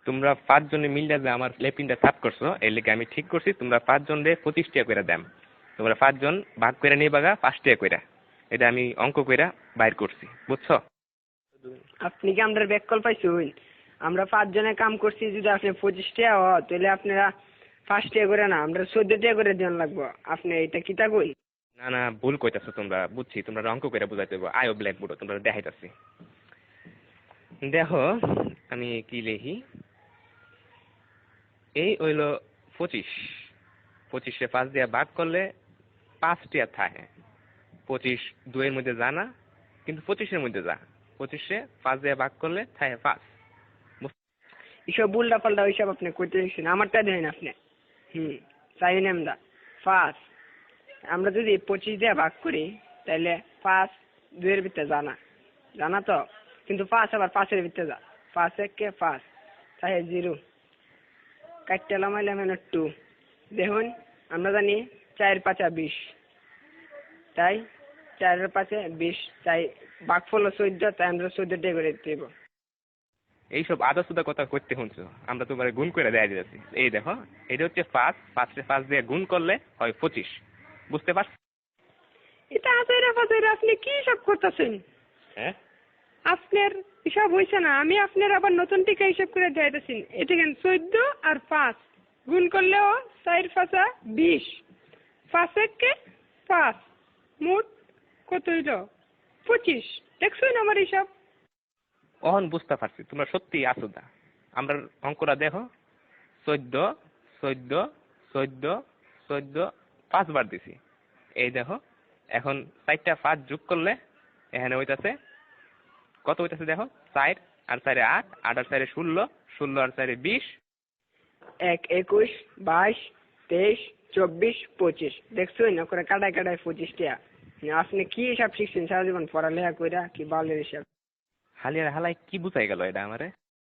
তোমরা 5 জনে মিললে যে আমার লেপিনটা সাফ করছো এর লেগে আমি ঠিক করছি তোমরা 5 জনে 25 টাকা করে দাম। তোমরা 5 জন ভাগ করে নিবাগা 5 টাকা করে। এটা আমি অঙ্ক কইরা বাইর করছি, বুঝছো? আপনি কি আমাদের ব্যাককল পাইছুন? আমরা 5 জনে কাম করছি, যদি আপনি 25 টাকা হয় তাহলে আপনারা 5 টাকা করে না, আমরা 14 টাকা করে দেন লাগবো। আপনি এটা কিতা কই? না না, ভুল কইতাছো তোমরা, বুঝছি তোমরা অঙ্ক কইরা বুঝাইতে হবে। আয়ো ব্ল্যাকবোর্ড তোমরা দেখাইতাছি। দেখো আমি কি লিখি। এই হইল 25, 25 5 দিয়ে ভাগ করলে 5 টাকা থাকে। 25 2 এর মধ্যে যা না, কিন্তু 25 এর মধ্যে যা। 25 5 দিয়ে ভাগ করলে থাকে 5। এসব উল্টা পাল্টা ওইসব আপনি কইতে দিচ্ছেন, আমারটা দেন আপনি। চাই না আমরা 5। আমরা যদি 25 দিয়ে ভাগ করি তাহলে 5 2 এর ভিতরে জানা জানা তো, কিন্তু 5 আবার 5 এর ভিতরে যা। 5 1 5 তাই 0 কাটতে লামাইলাম 2। দেখুন আমরা জানি 4 5 20, তাই 4 এর 5 20, তাই ভাগফল 14, তাই আমরা 14 টাকা করে দেব। এইসব আদা সুদা কথা করতে শুনছো, আমরা তোমার গুণ করে দেয়া দিয়েছি। এই দেখো এটা হচ্ছে 5, 5 দিয়ে গুণ করলে হয় 25, বুঝতে পারছো? এটা আজাইরা বাজাইরা আপনি কি সব করতেছেন? হ্যাঁ, আপনার হিসাব হয়েছে না, আমি আপনার আবার নতুন টিকা হিসাব করে দেখাইতেছি। এটা কেন 14 আর 5 গুণ করলেও 4 5 20, 5 1 5, মোট কত হইল? 25। দেখছেন আমার হিসাব? অহন বুঝতে পারছি তোমরা সত্যি আসুদা। আমরা অঙ্কটা দেখো, 14 14 14 14 5 বার দিছি। এই দেখো এখন 4টা 5 যোগ করলে এখানে হইতাছে কত হইতাছে দেখো, 4 আর 4 8, 8 আর 4 16, 16 আর 4 20। 1 21 22 23 24 25। দেখছেন না করে কাটায় কাটায় 25 টাকা। আপনি কি হিসাব শিখছেন সারা জীবন পড়ালেখা কইরা? কি বালের হিসাব? হালিয়ার হালাই কি বুঝাই গেল এটা আমারে?